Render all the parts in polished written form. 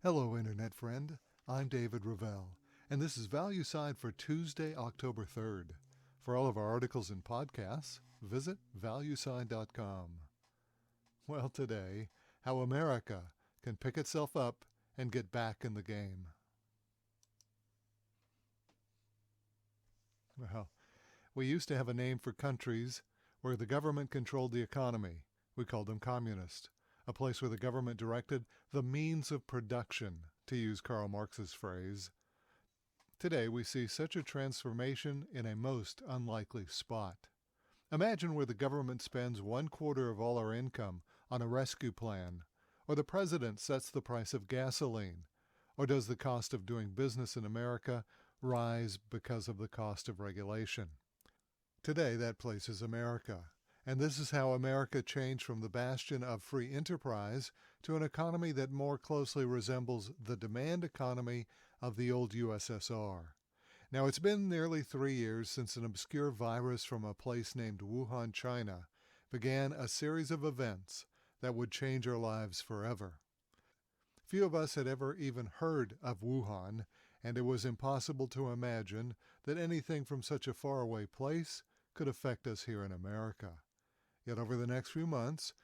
Hello, Internet friend. I'm David Ravel, and this is Value Side for Tuesday, October 3rd. For all of our articles and podcasts, visit valueside.com. Well, today, how America can pick itself up and get back in the game. Well, we used to have a name for countries where the government controlled the economy. We called them communist, a place where the government directed the means of production, to use Karl Marx's phrase. Today, we see such a transformation in a most unlikely spot. Imagine where the government spends 1/4 of all our income on a rescue plan, or the president sets the price of gasoline, or does the cost of doing business in America rise because of the cost of regulation? Today, that place is America. And this is how America changed from the bastion of free enterprise to an economy that more closely resembles the demand economy of the old USSR. Now, it's been nearly 3 years since an obscure virus from a place named Wuhan, China, began a series of events that would change our lives forever. Few of us had ever even heard of Wuhan, and it was impossible to imagine that anything from such a faraway place could affect us here in America. Yet over the next few months,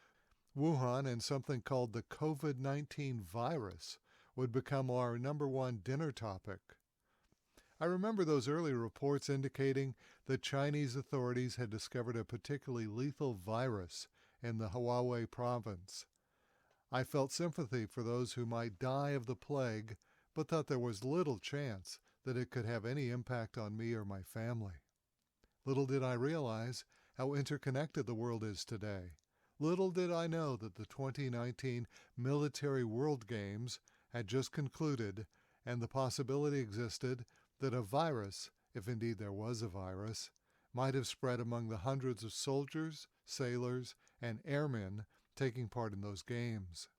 Wuhan and something called the COVID-19 virus would become our #1 dinner topic. I remember those early reports indicating that Chinese authorities had discovered a particularly lethal virus in the Hubei province. I felt sympathy for those who might die of the plague, but thought there was little chance that it could have any impact on me or my family. Little did I realize how interconnected the world is today. Little did I know that the 2019 Military World Games had just concluded, and the possibility existed that a virus, if indeed there was a virus, might have spread among the hundreds of soldiers, sailors, and airmen taking part in those games.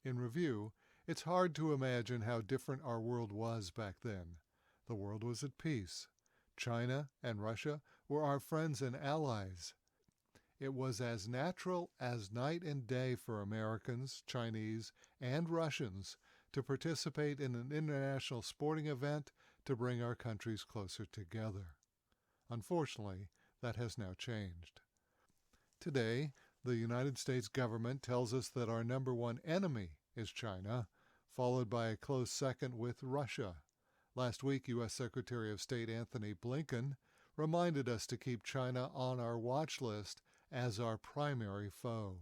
In review, it's hard to imagine how different our world was back then. The world was at peace. China and Russia were our friends and allies. It was as natural as night and day for Americans, Chinese, and Russians to participate in an international sporting event to bring our countries closer together. Unfortunately, that has now changed. Today, the United States government tells us that our #1 enemy is China, followed by a close second with Russia. Last week, U.S. Secretary of State Anthony Blinken reminded us to keep China on our watch list as our primary foe.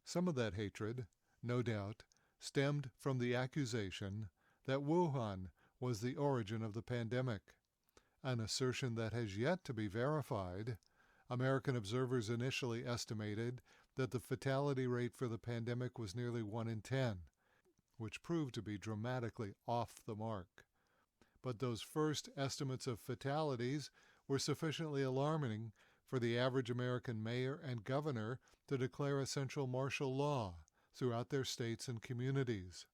Some of that hatred, no doubt, stemmed from the accusation that Wuhan was the origin of the pandemic, an assertion that has yet to be verified. American observers initially estimated that the fatality rate for the pandemic was nearly 1 in 10, which proved to be dramatically off the mark. But those first estimates of fatalities were sufficiently alarming for the average American mayor and governor to declare essential martial law throughout their states and communities.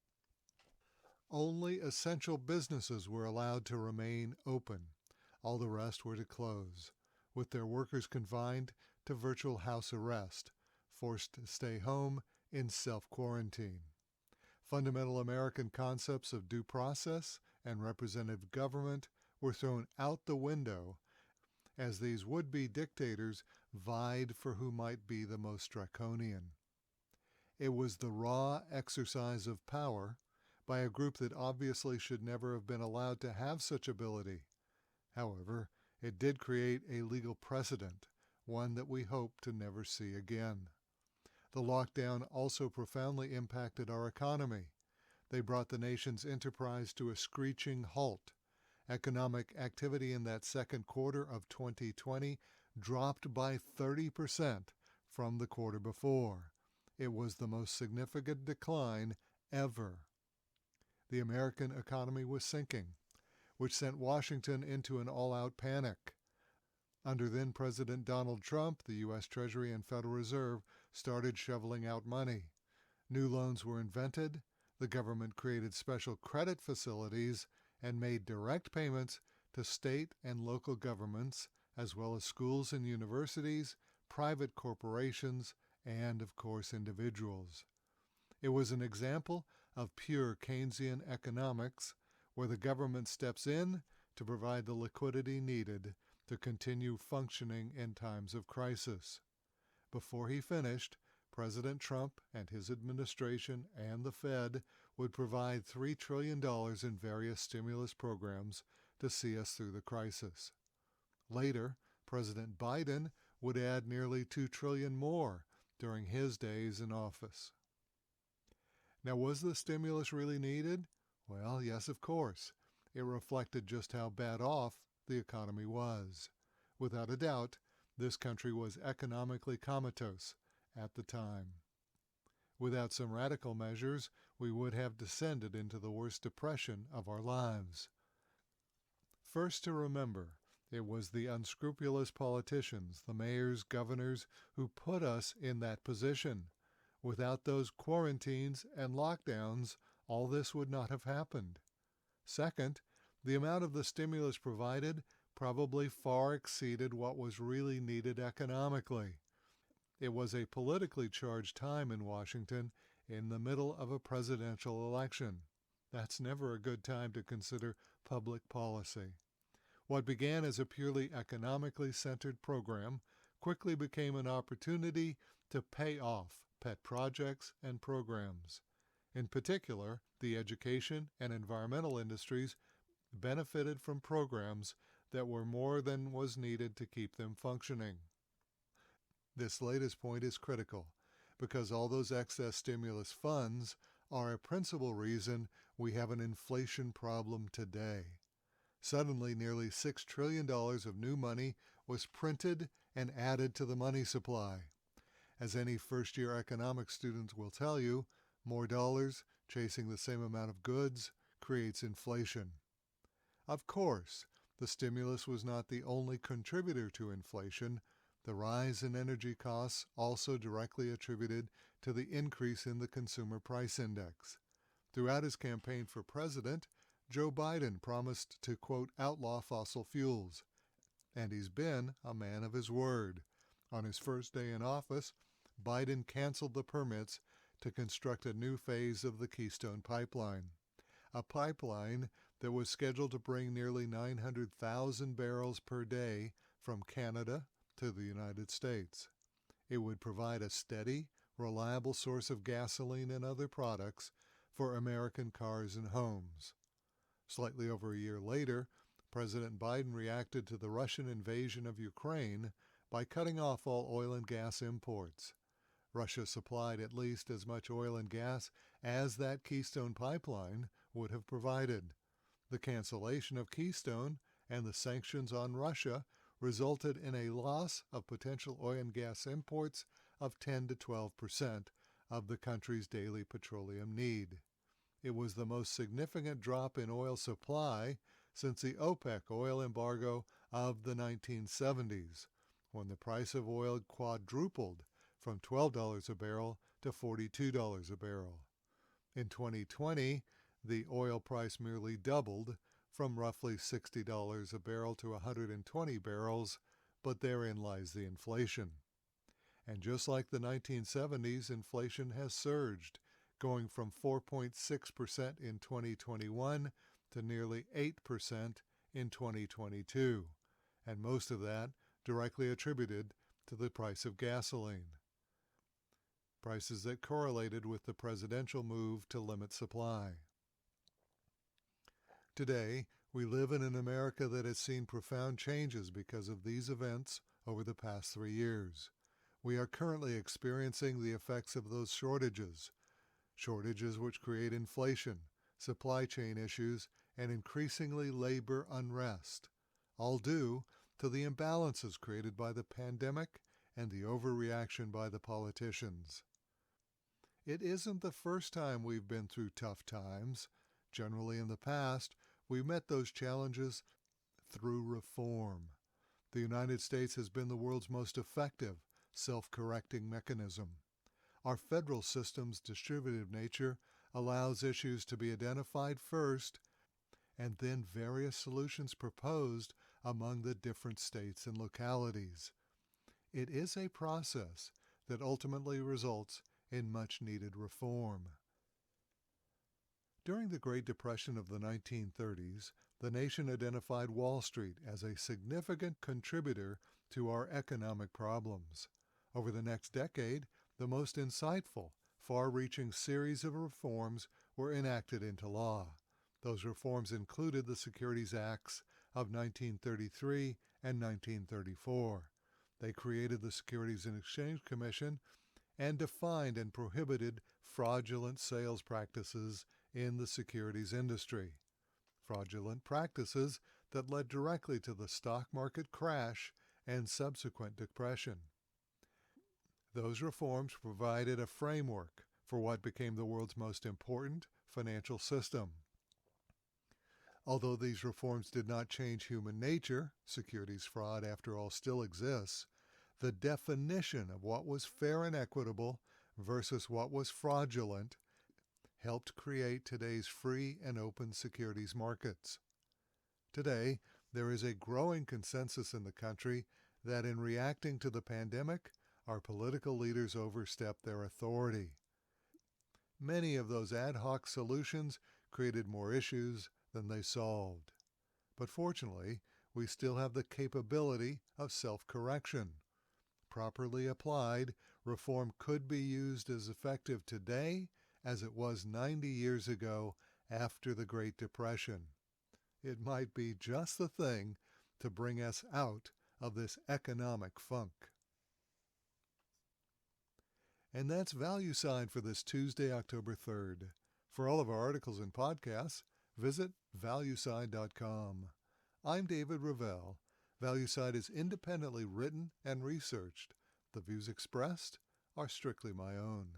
Only essential businesses were allowed to remain open. All the rest were to close, with their workers confined to virtual house arrest, forced to stay home in self-quarantine. Fundamental American concepts of due process and representative government were thrown out the window as these would-be dictators vied for who might be the most draconian. It was the raw exercise of power by a group that obviously should never have been allowed to have such ability. However, it did create a legal precedent, one that we hope to never see again. The lockdown also profoundly impacted our economy. They brought the nation's enterprise to a screeching halt. Economic activity in that second quarter of 2020 dropped by 30% from the quarter before. It was the most significant decline ever. The American economy was sinking, which sent Washington into an all-out panic. Under then-President Donald Trump, the U.S. Treasury and Federal Reserve started shoveling out money. New loans were invented, the government created special credit facilities, and made direct payments to state and local governments, as well as schools and universities, private corporations, and, of course, individuals. It was an example of pure Keynesian economics, where the government steps in to provide the liquidity needed to continue functioning in times of crisis. Before he finished, President Trump and his administration and the Fed would provide $3 trillion in various stimulus programs to see us through the crisis. Later, President Biden would add nearly $2 trillion more during his days in office. Now, was the stimulus really needed? Well, yes, of course. It reflected just how bad off the economy was. Without a doubt, this country was economically comatose at the time. Without some radical measures, we would have descended into the worst depression of our lives. First to remember, it was the unscrupulous politicians, the mayors, governors, who put us in that position. Without those quarantines and lockdowns, all this would not have happened. Second, the amount of the stimulus provided probably far exceeded what was really needed economically. It was a politically charged time in Washington in the middle of a presidential election. That's never a good time to consider public policy. What began as a purely economically centered program quickly became an opportunity to pay off pet projects and programs. In particular, the education and environmental industries benefited from programs that were more than was needed to keep them functioning. This latest point is critical because all those excess stimulus funds are a principal reason we have an inflation problem today. Suddenly, nearly $6 trillion of new money was printed and added to the money supply. As any first-year economics student will tell you, more dollars chasing the same amount of goods creates inflation. Of course, the stimulus was not the only contributor to inflation. The rise in energy costs also directly attributed to the increase in the Consumer Price Index. Throughout his campaign for president, Joe Biden promised to, quote, outlaw fossil fuels. And he's been a man of his word. On his first day in office, Biden canceled the permits to construct a new phase of the Keystone Pipeline, a pipeline that was scheduled to bring nearly 900,000 barrels per day from Canada to the United States. It would provide a steady, reliable source of gasoline and other products for American cars and homes. Slightly over a year later, President Biden reacted to the Russian invasion of Ukraine by cutting off all oil and gas imports. Russia supplied at least as much oil and gas as that Keystone Pipeline would have provided. The cancellation of Keystone and the sanctions on Russia resulted in a loss of potential oil and gas imports of 10 to 12% of the country's daily petroleum need. It was the most significant drop in oil supply since the OPEC oil embargo of the 1970s, when the price of oil quadrupled from $12 a barrel to $42 a barrel. In 2020, the oil price merely doubled from roughly $60 a barrel to 120 barrels, but therein lies the inflation. And just like the 1970s, inflation has surged, going from 4.6% in 2021 to nearly 8% in 2022, and most of that directly attributed to the price of gasoline. Prices that correlated with the presidential move to limit supply. Today, we live in an America that has seen profound changes because of these events over the past 3 years. We are currently experiencing the effects of those shortages which create inflation, supply chain issues, and increasingly labor unrest, all due to the imbalances created by the pandemic and the overreaction by the politicians. It isn't the first time we've been through tough times. Generally in the past, we met those challenges through reform. The United States has been the world's most effective self-correcting mechanism. Our federal system's distributive nature allows issues to be identified first and then various solutions proposed among the different states and localities. It is a process that ultimately results in much-needed reform. During the Great Depression of the 1930s, the nation identified Wall Street as a significant contributor to our economic problems. Over the next decade, the most insightful, far-reaching series of reforms were enacted into law. Those reforms included the Securities Acts of 1933 and 1934. They created the Securities and Exchange Commission and defined and prohibited fraudulent sales practices in the securities industry. Fraudulent practices that led directly to the stock market crash and subsequent depression. Those reforms provided a framework for what became the world's most important financial system. Although these reforms did not change human nature, securities fraud, after all, still exists, the definition of what was fair and equitable versus what was fraudulent helped create today's free and open securities markets. Today, there is a growing consensus in the country that in reacting to the pandemic, our political leaders overstepped their authority. Many of those ad hoc solutions created more issues than they solved. But fortunately, we still have the capability of self-correction. Properly applied, reform could be used as effective today as it was 90 years ago after the Great Depression. It might be just the thing to bring us out of this economic funk. And that's Value Side for this Tuesday, October 3rd. For all of our articles and podcasts, visit valueside.com. I'm David Revelle. ValueSide is independently written and researched. The views expressed are strictly my own.